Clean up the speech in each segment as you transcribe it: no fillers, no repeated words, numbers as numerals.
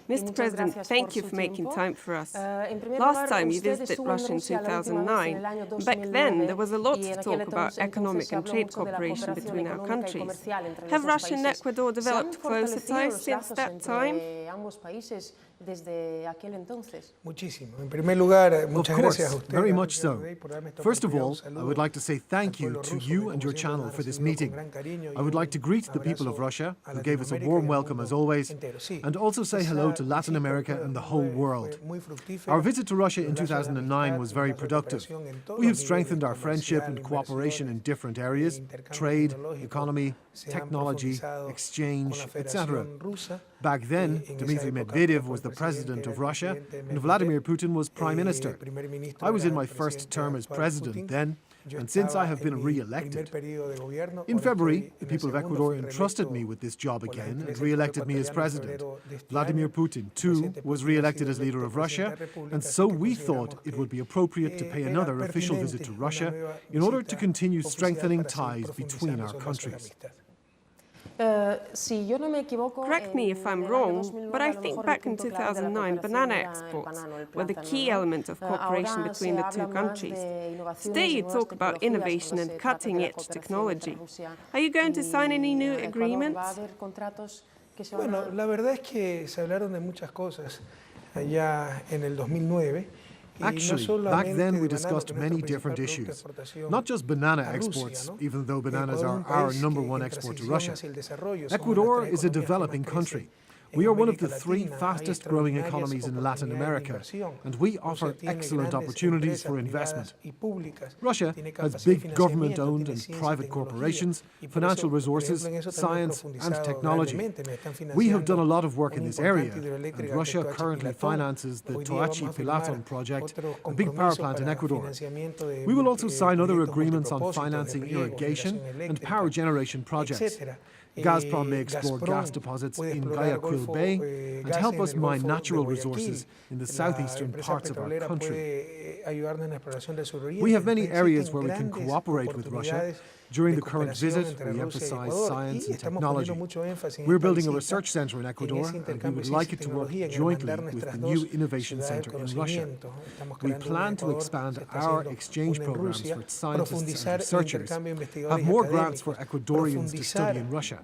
Mr. President, thank you for making time for us. Last time you visited Russia in 2009. Back then, there was a lot to talk about economic and trade cooperation between our countries. Have Russia and Ecuador developed closer ties since that time? Of course, very much so. First of all, I would like to say thank you to you and your channel for this meeting. I would like to greet the people of Russia, who gave us a warm welcome as always, and also say hello to Latin America and the whole world. Our visit to Russia in 2009 was very productive. We have strengthened our friendship and cooperation in different areas: trade, economy, technology, exchange, etc. Back then, Dmitry Medvedev was the president of Russia and Vladimir Putin was prime minister. I was in my first term as president then, and since I have been re-elected. In February, the people of Ecuador entrusted me with this job again and re-elected me as president. Vladimir Putin, too, was re-elected as leader of Russia, and so we thought it would be appropriate to pay another official visit to Russia in order to continue strengthening ties between our countries. Correct me if I'm wrong, but I think back in 2009, banana exports were the key element of cooperation between the two countries. Today you talk about innovation and cutting-edge technology. Are you going to sign any new agreements? Bueno, la verdad es que se hablaron de muchas cosas allá en el 2009. Actually, back then we discussed many different issues. Not just banana exports, even though bananas are our #1 export to Russia. Ecuador is a developing country. We are one of the 3 fastest-growing economies in Latin America, and we offer excellent opportunities for investment. Russia has big government-owned and private corporations, financial resources, science and technology. We have done a lot of work in this area, and Russia currently finances the Toachi Pilaton project, a big power plant in Ecuador. We will also sign other agreements on financing irrigation and power generation projects. Gazprom may explore gas deposits in Guayaquil Bay and help us mine natural resources in the southeastern parts of our country. We have many areas where we can cooperate with Russia. During the current visit, we emphasize science and technology. We're building a research center in Ecuador, and we would like it to work jointly with the new innovation center in Russia. We plan to expand our exchange programs for scientists and researchers, have more grants for Ecuadorians to study in Russia.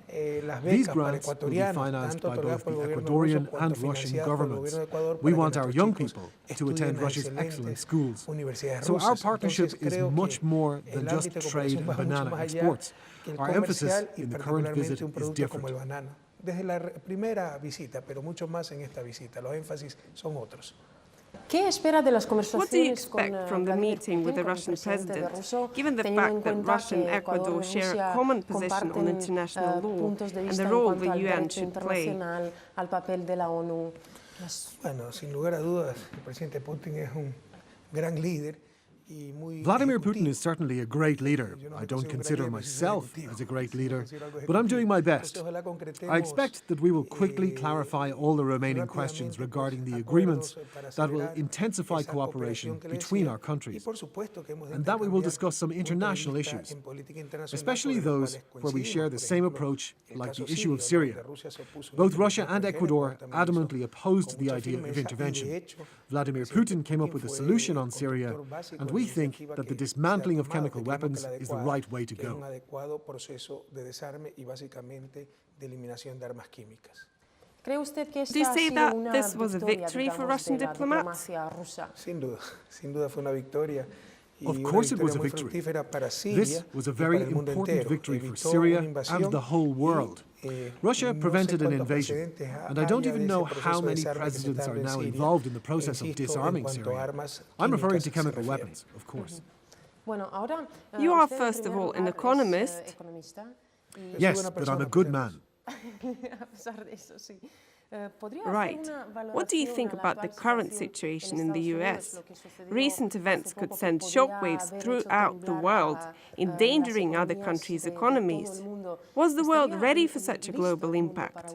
These grants will be financed by both the Ecuadorian and Russian governments. We want our young people to attend Russia's excellent schools. So our partnership is much more than just trade and banana exports. Our emphasis in the current visit is different. Desde la primera visita, pero mucho más en esta visita. Los énfasis son otros. What do you expect from the meeting with the Russian president, given the fact that Russia and Ecuador share a common position on international law and the role the UN should play? Bueno, sin lugar a dudas, el presidente Putin es un gran líder. Vladimir Putin is certainly a great leader. I don't consider myself as a great leader, but I'm doing my best. I expect that we will quickly clarify all the remaining questions regarding the agreements that will intensify cooperation between our countries, and that we will discuss some international issues, especially those where we share the same approach, like the issue of Syria. Both Russia and Ecuador adamantly opposed the idea of intervention. Vladimir Putin came up with a solution on Syria, and we think that the dismantling of chemical weapons is the right way to go. Do you say that this was a victory for Russian diplomats? Of course it was a victory. This was a very important victory for Syria and the whole world. Russia prevented an invasion, and I don't even know how many presidents are now involved in the process of disarming Syria. I'm referring to chemical weapons, of course. You are, first of all, an economist. Yes, but I'm a good man. Right. What do you think about the current situation in the US? Recent events could send shockwaves throughout the world, endangering other countries' economies. Was the world ready for such a global impact?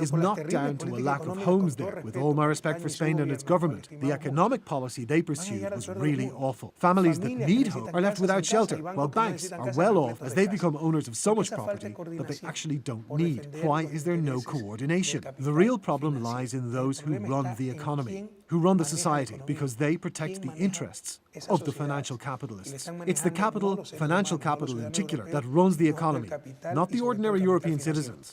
is not down to a lack of homes there. With all my respect for Spain and its government, the economic policy they pursued was really awful. Families that need hope are left without shelter, while banks are well off as they've become owners of so much property that they actually don't need. Why is there no coordination? The real problem lies in those who run the economy, who run the society, because they protect the interests of the financial capitalists. It's the capital, financial capital in particular, that runs the economy, not the ordinary European citizens.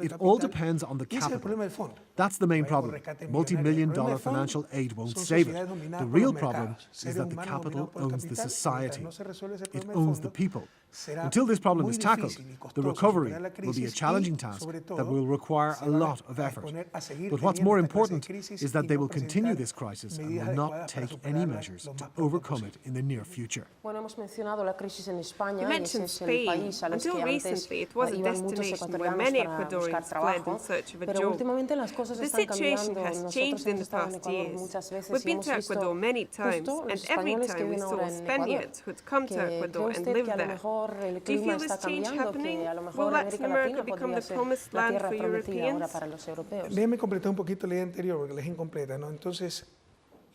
It all depends on the capital. That's the main problem. Multi-million-dollar financial aid won't save it. The real problem is that the capital owns the society. It owns the people. Until this problem is tackled, the recovery will be a challenging task that will require a lot of effort. But what's more important is that they will continue this crisis and will not take any measures to overcome it in the near future. You mentioned Spain. Until recently, it was a destination where many Ecuadorians fled in search of a job. The situation has changed in the past years. We've been to Ecuador many times, and every time we saw Spaniards who'd come to Ecuador and lived there. Do you feel this change happening? Will Latin America become the promised land for Europeans? Déjeme completar un poquito la idea anterior porque la es incompleta, ¿no? Entonces,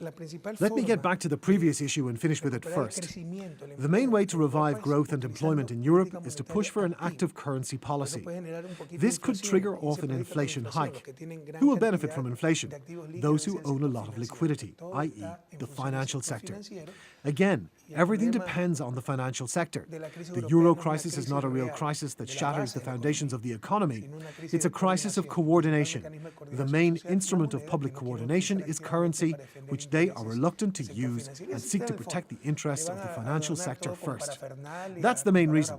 let me get back to the previous issue and finish with it first. The main way to revive growth and employment in Europe is to push for an active currency policy. This could trigger off an inflation hike. Who will benefit from inflation? Those who own a lot of liquidity, i.e. the financial sector. Again, everything depends on the financial sector. The euro crisis is not a real crisis that shatters the foundations of the economy. It's a crisis of coordination. The main instrument of public coordination is currency, which they are reluctant to use and seek to protect the interests of the financial sector first. That's the main reason.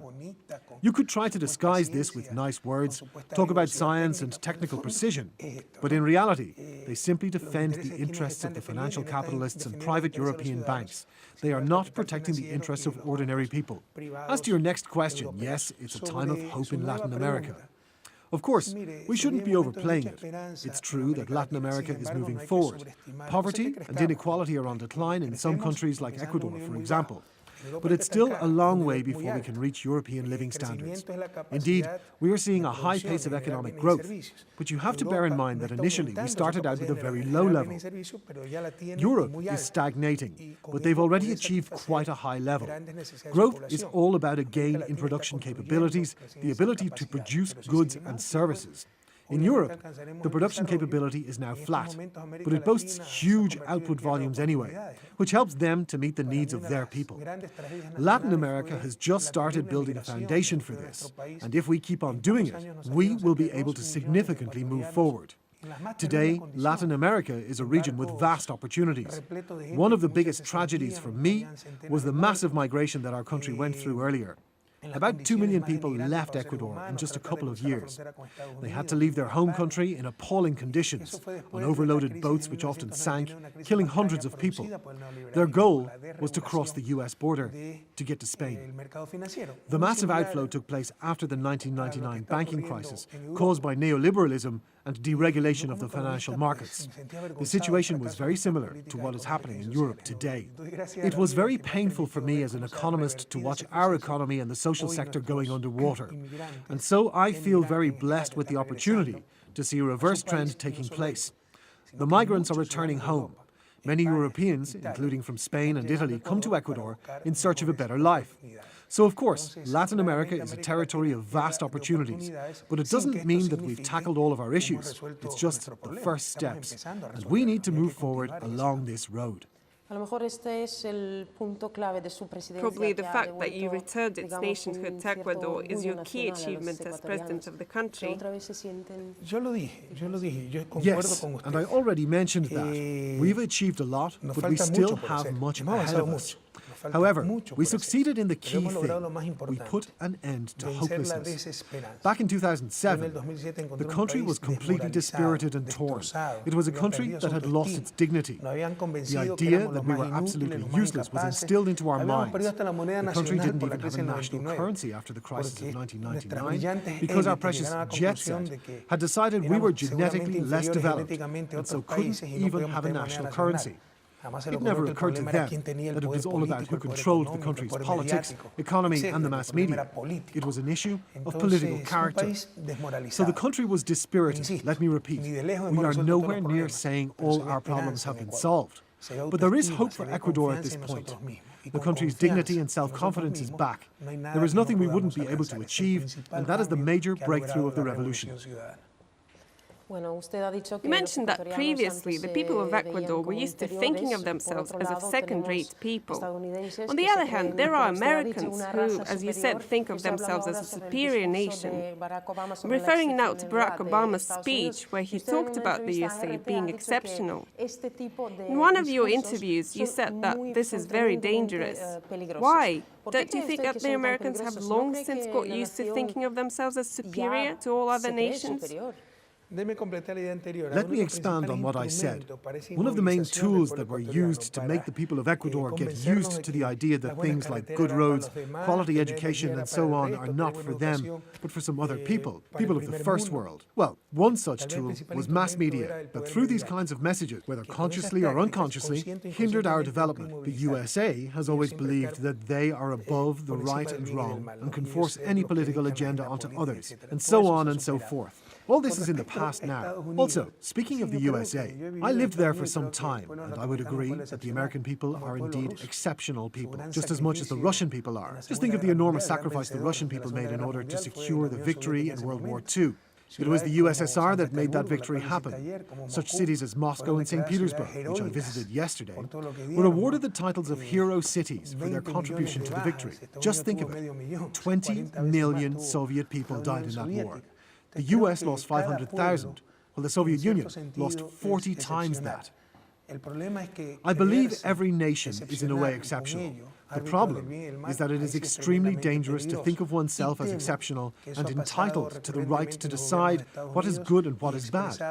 You could try to disguise this with nice words, talk about science and technical precision, but in reality, they simply defend the interests of the financial capitalists and private European banks. They are not protecting the interests of ordinary people. As to your next question, yes, it's a time of hope in Latin America. Of course, we shouldn't be overplaying it. It's true that Latin America is moving forward. Poverty and inequality are on decline in some countries like Ecuador, for example. But it's still a long way before we can reach European living standards. Indeed, we are seeing a high pace of economic growth. But you have to bear in mind that initially we started out with a very low level. Europe is stagnating, but they've already achieved quite a high level. Growth is all about a gain in production capabilities, the ability to produce goods and services. In Europe, the production capability is now flat, but it boasts huge output volumes anyway, which helps them to meet the needs of their people. Latin America has just started building a foundation for this, and if we keep on doing it, we will be able to significantly move forward. Today, Latin America is a region with vast opportunities. One of the biggest tragedies for me was the massive migration that our country went through earlier. About 2 million people left Ecuador in just a couple of years. They had to leave their home country in appalling conditions, on overloaded boats which often sank, killing hundreds of people. Their goal was to cross the US border to get to Spain. The massive outflow took place after the 1999 banking crisis, caused by neoliberalism and deregulation of the financial markets. The situation was very similar to what is happening in Europe today. It was very painful for me as an economist to watch our economy and the social sector going underwater. And so I feel very blessed with the opportunity to see a reverse trend taking place. The migrants are returning home. Many Europeans, including from Spain and Italy, come to Ecuador in search of a better life. So, of course, Latin America is a territory of vast opportunities, but it doesn't mean that we've tackled all of our issues. It's just the first steps, and we need to move forward along this road. Probably the fact that you returned its nationhood to Ecuador is your key achievement as president of the country. Yes, and I already mentioned that. We've achieved a lot, but we still have much ahead of us. However, we succeeded in the key thing. We put an end to hopelessness. Back in 2007, the country was completely dispirited and torn. It was a country that had lost its dignity. The idea that we were absolutely useless was instilled into our minds. The country didn't even have a national currency after the crisis of 1999 because our precious jet set had decided we were genetically less developed and so couldn't even have a national currency. It never occurred to them that it was all about who controlled the country's politics, economy and the mass media. It was an issue of political character. So the country was dispirited, let me repeat. We are nowhere near saying all our problems have been solved. But there is hope for Ecuador at this point. The country's dignity and self-confidence is back. There is nothing we wouldn't be able to achieve, and that is the major breakthrough of the revolution. You mentioned that previously the people of Ecuador were used to thinking of themselves as of second-rate people. On the other hand, there are Americans who, as you said, think of themselves as a superior nation. I'm referring now to Barack Obama's speech where he talked about the USA being exceptional. In one of your interviews, you said that this is very dangerous. Why? Don't you think that the Americans have long since got used to thinking of themselves as superior to all other nations? Let me expand on what I said. One of the main tools that were used to make the people of Ecuador get used to the idea that things like good roads, quality education and so on are not for them, but for some other people, people of the first world. Well, one such tool was mass media, that through these kinds of messages, whether consciously or unconsciously, hindered our development. The USA has always believed that they are above the right and wrong and can force any political agenda onto others, and so on and so forth. All this is in the past now. Also, speaking of the USA, I lived there for some time, and I would agree that the American people are indeed exceptional people, just as much as the Russian people are. Just think of the enormous sacrifice the Russian people made in order to secure the victory in World War II. It was the USSR that made that victory happen. Such cities as Moscow and St. Petersburg, which I visited yesterday, were awarded the titles of hero cities for their contribution to the victory. Just think of it. 20 million Soviet people died in that war. The US lost 500,000, while the Soviet Union lost 40 times that. I believe every nation is in a way exceptional. The problem is that it is extremely dangerous to think of oneself as exceptional and entitled to the right to decide what is good and what is bad.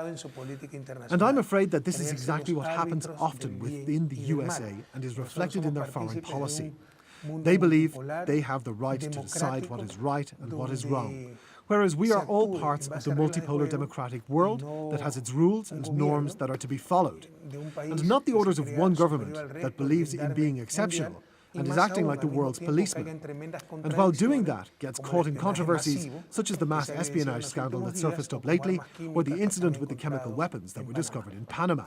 And I'm afraid that this is exactly what happens often within the USA and is reflected in their foreign policy. They believe they have the right to decide what is right and what is wrong, whereas we are all parts of the multipolar democratic world that has its rules and norms that are to be followed, and not the orders of one government that believes in being exceptional and is acting like the world's policeman. And while doing that, gets caught in controversies such as the mass espionage scandal that surfaced up lately, or the incident with the chemical weapons that were discovered in Panama.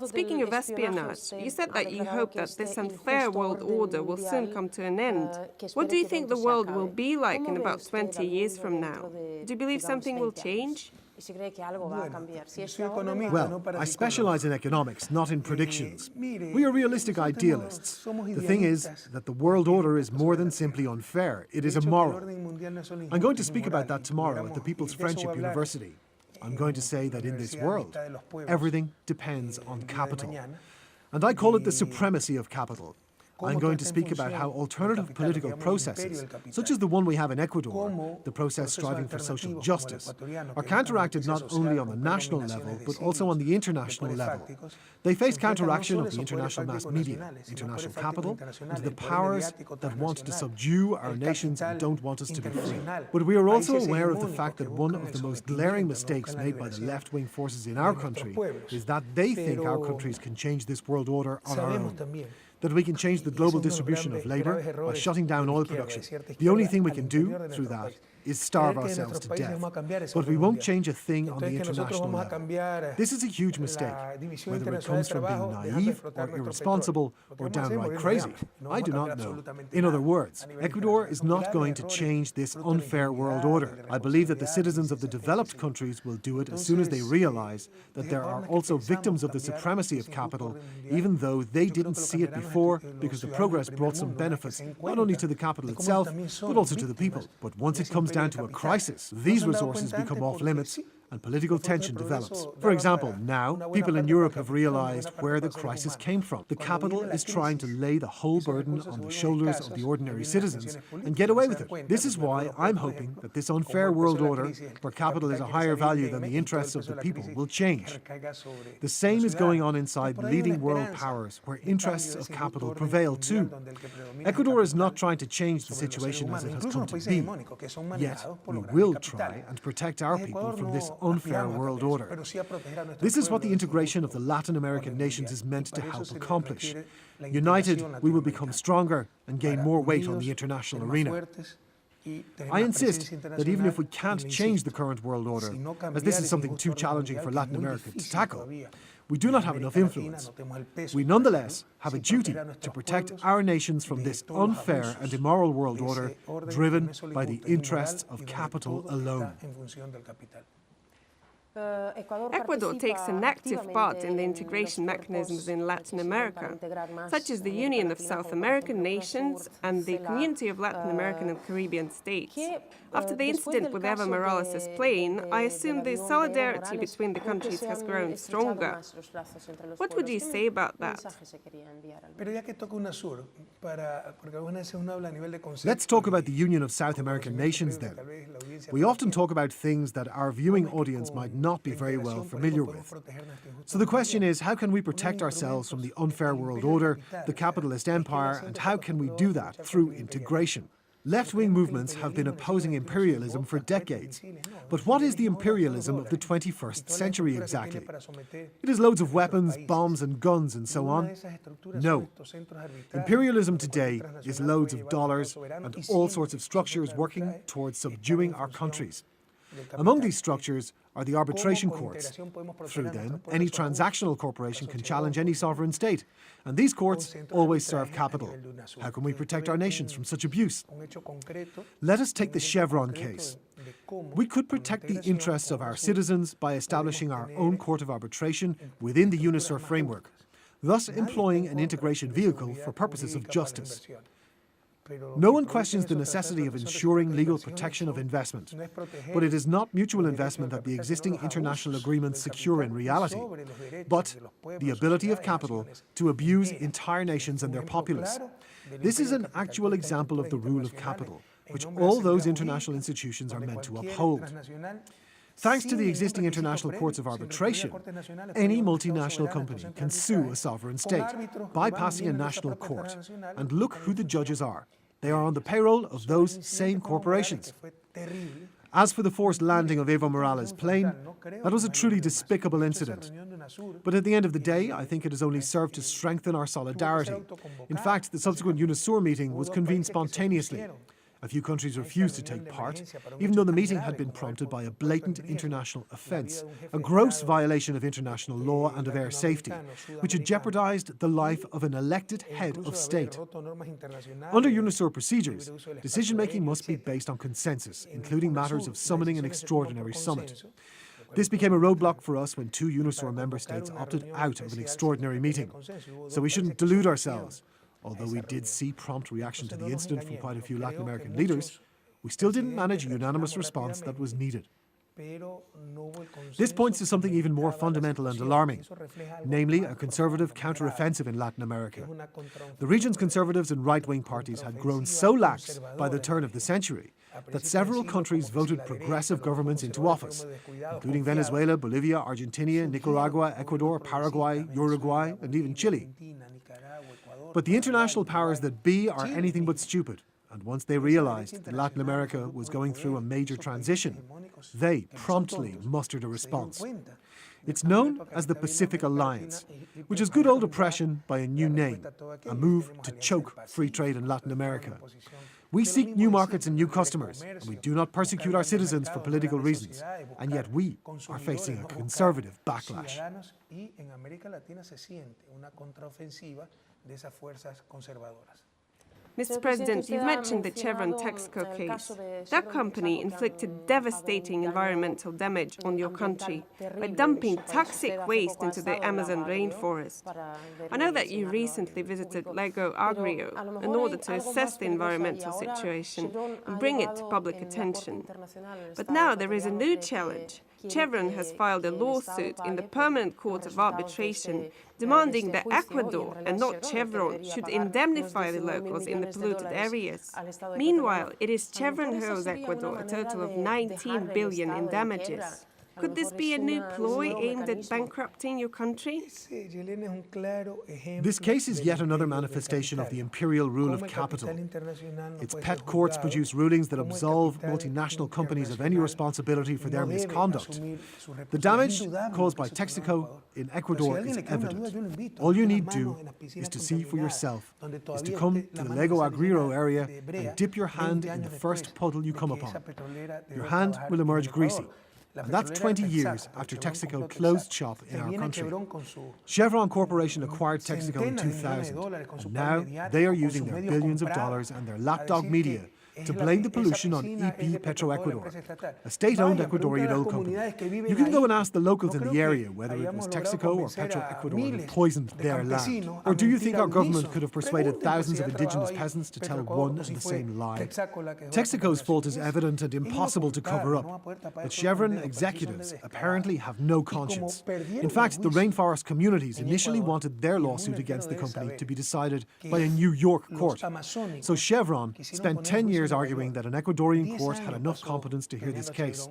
Speaking of espionage, you said that you hope that this unfair world order will soon come to an end. What do you think the world will be like in about 20 years from now? Do you believe something will change? Well, I specialize in economics, not in predictions. We are realistic idealists. The thing is that the world order is more than simply unfair. It is immoral. I'm going to speak about that tomorrow at the People's Friendship University. I'm going to say that in this world, everything depends on capital. And I call it the supremacy of capital. I'm going to speak about how alternative political processes, such as the one we have in Ecuador, the process striving for social justice, are counteracted not only on the national level, but also on the international level. They face counteraction of the international mass media, international capital, and the powers that want to subdue our nations and don't want us to be free. But we are also aware of the fact that one of the most glaring mistakes made by the left-wing forces in our country is that they think our countries can change this world order on our own. That we can change the global distribution of labour by shutting down oil production. The only thing we can do through that is starve ourselves to death. But we won't change a thing on the international level. This is a huge mistake, whether it comes from being naive or irresponsible or downright crazy. I do not know. In other words, Ecuador is not going to change this unfair world order. I believe that the citizens of the developed countries will do it as soon as they realize that there are also victims of the supremacy of capital, even though they didn't see it before because the progress brought some benefits, not only to the capital itself, but also to the people. But once it comes down to a crisis, these resources become off limits and political tension develops. For example, now, people in Europe have realized where the crisis came from. The capital is trying to lay the whole burden on the shoulders of the ordinary citizens and get away with it. This is why I'm hoping that this unfair world order, where capital is a higher value than the interests of the people, will change. The same is going on inside leading world powers, where interests of capital prevail too. Ecuador is not trying to change the situation as it has come to be. Yet, we will try and protect our people from this unfair world order. This is what the integration of the Latin American nations is meant to help accomplish. United, we will become stronger and gain more weight on the international arena. I insist that even if we can't change the current world order, as this is something too challenging for Latin America to tackle, we do not have enough influence. We nonetheless have a duty to protect our nations from this unfair and immoral world order driven by the interests of capital alone. Ecuador takes an active part in the integration mechanisms in Latin America, such as the Union of South American Nations and the Community of Latin American and Caribbean States. After the incident with Evo Morales' plane, I assume the solidarity between the countries has grown stronger. What would you say about that? Let's talk about the Union of South American Nations then. We often talk about things that our viewing audience might not be very well familiar with. So the question is, how can we protect ourselves from the unfair world order, the capitalist empire, and how can we do that through integration? Left-wing movements have been opposing imperialism for decades. But what is the imperialism of the 21st century exactly? It is loads of weapons, bombs and guns and so on? No. Imperialism today is loads of dollars and all sorts of structures working towards subduing our countries. Among these structures are the arbitration courts. Through them, any transactional corporation can challenge any sovereign state, and these courts always serve capital. How can we protect our nations from such abuse? Let us take the Chevron case. We could protect the interests of our citizens by establishing our own court of arbitration within the UNISUR framework, thus employing an integration vehicle for purposes of justice. No one questions the necessity of ensuring legal protection of investment, but it is not mutual investment that the existing international agreements secure in reality, but the ability of capital to abuse entire nations and their populace. This is an actual example of the rule of capital, which all those international institutions are meant to uphold. Thanks to the existing international courts of arbitration, any multinational company can sue a sovereign state, bypassing a national court. And look who the judges are. They are on the payroll of those same corporations. As for the forced landing of Evo Morales' plane, that was a truly despicable incident. But at the end of the day, I think it has only served to strengthen our solidarity. In fact, the subsequent UNISUR meeting was convened spontaneously. A few countries refused to take part, even though the meeting had been prompted by a blatant international offence, a gross violation of international law and of air safety, which had jeopardised the life of an elected head of state. Under UNISUR procedures, decision-making must be based on consensus, including matters of summoning an extraordinary summit. This became a roadblock for us when 2 UNISUR member states opted out of an extraordinary meeting. So we shouldn't delude ourselves. Although we did see prompt reaction to the incident from quite a few Latin American leaders, we still didn't manage a unanimous response that was needed. This points to something even more fundamental and alarming, namely a conservative counter-offensive in Latin America. The region's conservatives and right-wing parties had grown so lax by the turn of the century that several countries voted progressive governments into office, including Venezuela, Bolivia, Argentina, Nicaragua, Ecuador, Paraguay, Uruguay, and even Chile. But the international powers that be are anything but stupid, and once they realized that Latin America was going through a major transition, they promptly mustered a response. It's known as the Pacific Alliance, which is good old oppression by a new name, a move to choke free trade in Latin America. We seek new markets and new customers, and we do not persecute our citizens for political reasons, and yet we are facing a conservative backlash. Mr. President, you've mentioned the Chevron Texaco case. That company inflicted devastating environmental damage on your country by dumping toxic waste into the Amazon rainforest. I know that you recently visited Lago Agrio in order to assess the environmental situation and bring it to public attention. But now there is a new challenge. Chevron has filed a lawsuit in the Permanent Court of Arbitration demanding that Ecuador and not Chevron should indemnify the locals in the polluted areas. Meanwhile, it is Chevron who owes Ecuador a total of 19 billion in damages. Could this be a new ploy aimed at bankrupting your country? This case is yet another manifestation of the imperial rule of capital. Its pet courts produce rulings that absolve multinational companies of any responsibility for their misconduct. The damage caused by Texaco in Ecuador is evident. All you need do is to see for yourself, is to come to the Lago Agrio area and dip your hand in the first puddle you come upon. Your hand will emerge greasy. And that's 20 years after Texaco closed shop in our country. Chevron Corporation acquired Texaco in 2000, and now they are using their billions of dollars and their lapdog media to blame the pollution on EP Petroecuador, a state-owned Ecuadorian oil company. You can go and ask the locals in the area whether it was Texaco or Petroecuador who poisoned their land. Or do you think our government could have persuaded thousands of indigenous peasants to tell one and the same lie? Texaco's fault is evident and impossible to cover up, but Chevron executives apparently have no conscience. In fact, the rainforest communities initially wanted their lawsuit against the company to be decided by a New York court. So Chevron spent 10 years arguing that an Ecuadorian court had enough competence to hear this case.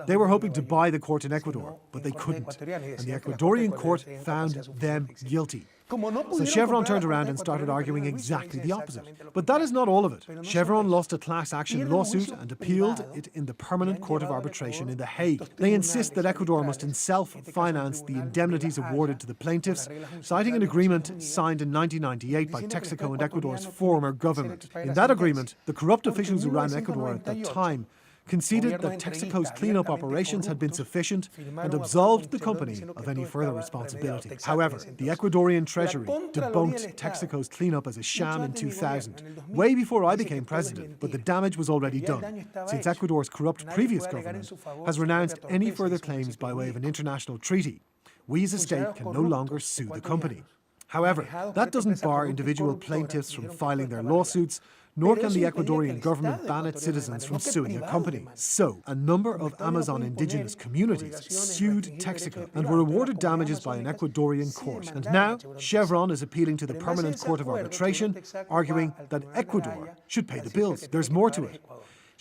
They were hoping to buy the court in Ecuador, but they couldn't, and the Ecuadorian court found them guilty. So Chevron turned around and started arguing exactly the opposite. But that is not all of it. Chevron lost a class action lawsuit and appealed it in the Permanent Court of Arbitration in The Hague. They insist that Ecuador must itself finance the indemnities awarded to the plaintiffs, citing an agreement signed in 1998 by Texaco and Ecuador's former government. In that agreement, the corrupt officials who ran Ecuador at that time conceded that Texaco's cleanup operations had been sufficient and absolved the company of any further responsibility. However, the Ecuadorian Treasury debunked Texaco's cleanup as a sham in 2000, way before I became president, but the damage was already done, since Ecuador's corrupt previous government has renounced any further claims by way of an international treaty. We as a state can no longer sue the company. However, that doesn't bar individual plaintiffs from filing their lawsuits, nor can the Ecuadorian government ban its citizens from suing a company. So, a number of Amazon indigenous communities sued Texaco and were awarded damages by an Ecuadorian court. And now, Chevron is appealing to the Permanent Court of Arbitration, arguing that Ecuador should pay the bills. There's more to it.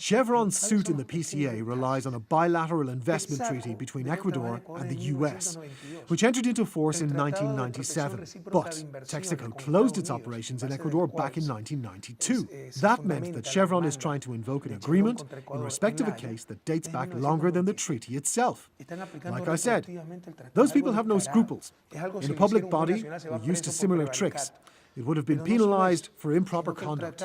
Chevron's suit in the PCA relies on a bilateral investment treaty between Ecuador and the US, which entered into force in 1997. But Texaco closed its operations in Ecuador back in 1992. That meant that Chevron is trying to invoke an agreement in respect of a case that dates back longer than the treaty itself. Like I said, those people have no scruples. In a public body, we're used to similar tricks. It would have been penalized for improper conduct.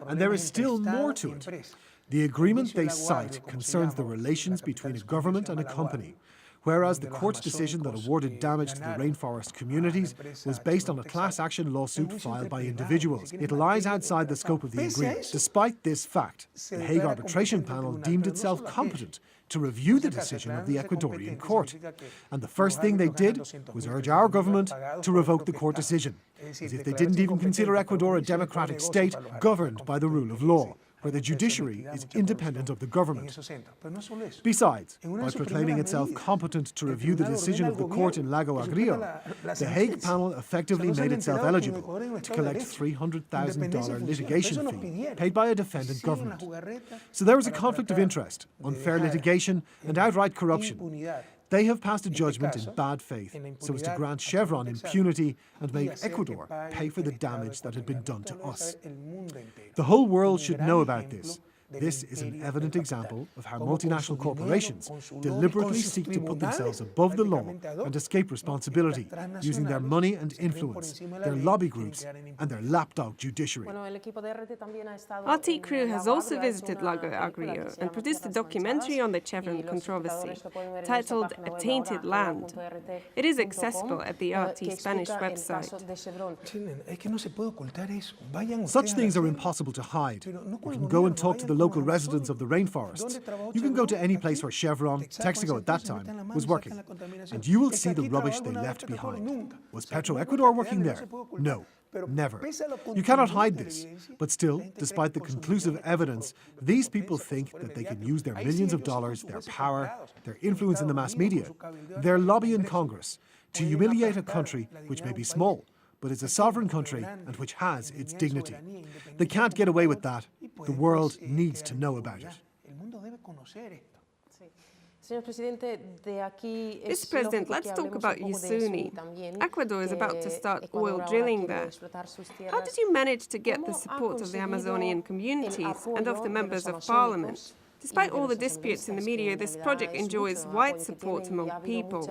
And there is still more to it. The agreement they cite concerns the relations between a government and a company, whereas the court's decision that awarded damage to the rainforest communities was based on a class action lawsuit filed by individuals. It lies outside the scope of the agreement. Despite this fact, the Hague Arbitration Panel deemed itself competent to review the decision of the Ecuadorian court. And the first thing they did was urge our government to revoke the court decision, as if they didn't even consider Ecuador a democratic state governed by the rule of law, where the judiciary is independent of the government. Besides, by proclaiming itself competent to review the decision of the court in Lago Agrio, the Hague panel effectively made itself eligible to collect $300,000 litigation fee paid by a defendant government. So there is a conflict of interest, unfair litigation, and outright corruption. They have passed a judgment in bad faith so as to grant Chevron impunity and make Ecuador pay for the damage that had been done to us. The whole world should know about this. This is an evident example of how multinational corporations deliberately seek to put themselves above the law and escape responsibility, using their money and influence, their lobby groups, and their lapdog judiciary. Our tea crew has also visited Lago Agrio and produced a documentary on the Chevron controversy, titled A Tainted Land. It is accessible at the RT Spanish website. Such things are impossible to hide. You can go and talk to the local residents of the rainforest. You can go to any place where Chevron, Texaco at that time, was working, and you will see the rubbish they left behind. Was Petroecuador working there? No. Never. You cannot hide this. But still, despite the conclusive evidence, these people think that they can use their millions of dollars, their power, their influence in the mass media, their lobby in Congress, to humiliate a country which may be small, but is a sovereign country and which has its dignity. They can't get away with that. The world needs to know about it. Mr. President, let's talk about Yasuni. Ecuador is about to start oil drilling there. How did you manage to get the support of the Amazonian communities and of the members of parliament? Despite all the disputes in the media, this project enjoys wide support among people.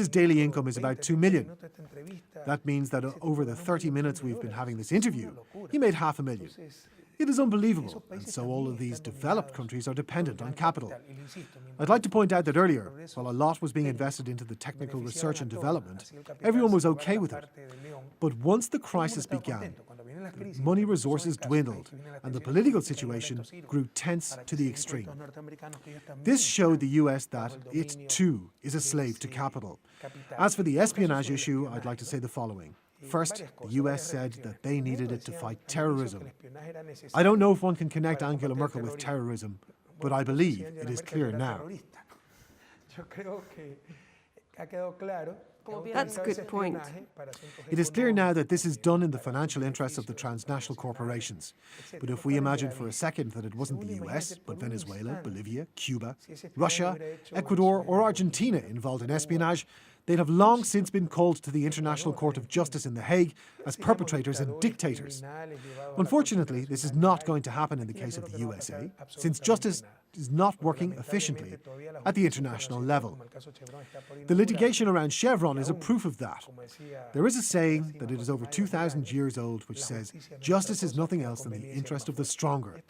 his daily income is about 2 million. That means that over the 30 minutes we've been having this interview, he made $500,000. It is unbelievable, and so all of these developed countries are dependent on capital. I'd like to point out that earlier, while a lot was being invested into the technical research and development, everyone was okay with it. But once the crisis began, the money resources dwindled, and the political situation grew tense to the extreme. This showed the US that it, too, is a slave to capital. As for the espionage issue, I'd like to say the following. First, the US said that they needed it to fight terrorism. I don't know if one can connect Angela Merkel with terrorism, but I believe it is clear now. That's a good point. It is clear now that this is done in the financial interests of the transnational corporations. But if we imagine for a second that it wasn't the US, but Venezuela, Bolivia, Cuba, Russia, Ecuador, or Argentina involved in espionage, they'd have long since been called to the International Court of Justice in The Hague as perpetrators and dictators. Unfortunately, this is not going to happen in the case of the USA, since justice is not working efficiently at the international level. The litigation around Chevron is a proof of that. There is a saying that it is over 2,000 years old which says, justice is nothing else than the interest of the stronger.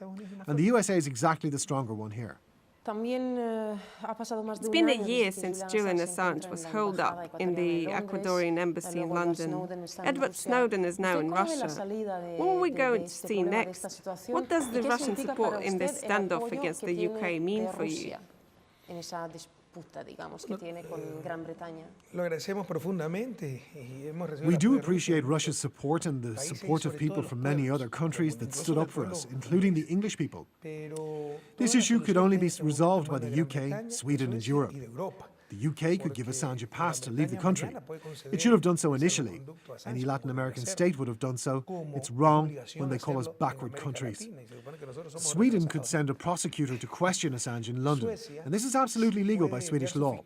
And the USA is exactly the stronger one here. It's been a year since Julian Assange was holed up in the Ecuadorian embassy in London. Edward Snowden is now in Russia. What are we going to see next? What does the Russian support in this standoff against the UK mean for you? We do appreciate Russia's support and the support of people from many other countries that stood up for us, including the English people. This issue could only be resolved by the UK, Sweden and Europe. The UK could give Assange a pass to leave the country. It should have done so initially. Any Latin American state would have done so. It's wrong when they call us backward countries. Sweden could send a prosecutor to question Assange in London, and this is absolutely legal by Swedish law.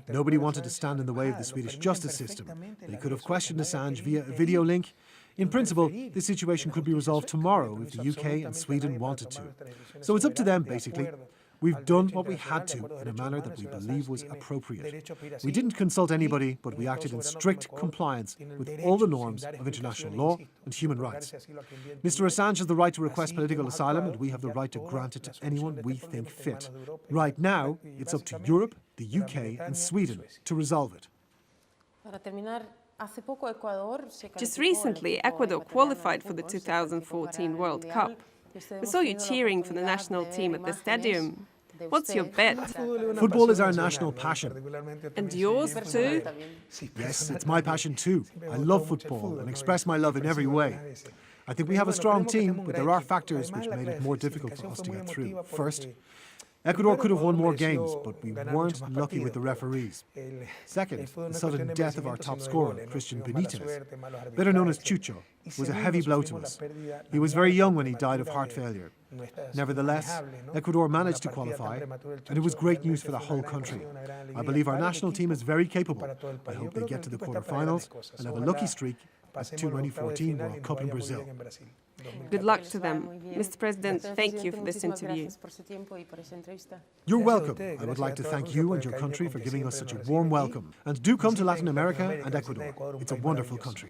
Nobody wanted to stand in the way of the Swedish justice system. They could have questioned Assange via a video link. In principle, this situation could be resolved tomorrow if the UK and Sweden wanted to. So it's up to them, basically. We've done what we had to in a manner that we believe was appropriate. We didn't consult anybody, but we acted in strict compliance with all the norms of international law and human rights. Mr. Assange has the right to request political asylum, and we have the right to grant it to anyone we think fit. Right now, it's up to Europe, the UK and Sweden to resolve it. Just recently, Ecuador qualified for the 2014 World Cup. We saw you cheering for the national team at the stadium. What's your bet? Football is our national passion. And yours too? Yes, it's my passion too. I love football and express my love in every way. I think we have a strong team, but there are factors which made it more difficult for us to get through. First, Ecuador could have won more games, but we weren't lucky with the referees. Second, the sudden death of our top scorer, Christian Benitez, better known as Chucho, was a heavy blow to us. He was very young when he died of heart failure. Nevertheless, Ecuador managed to qualify, and it was great news for the whole country. I believe our national team is very capable. I hope they get to the quarterfinals and have a lucky streak at the 2014 World Cup in Brazil. Good luck to them. Mr. President, thank you for this interview. You're welcome. I would like to thank you and your country for giving us such a warm welcome. And do come to Latin America and Ecuador. It's a wonderful country.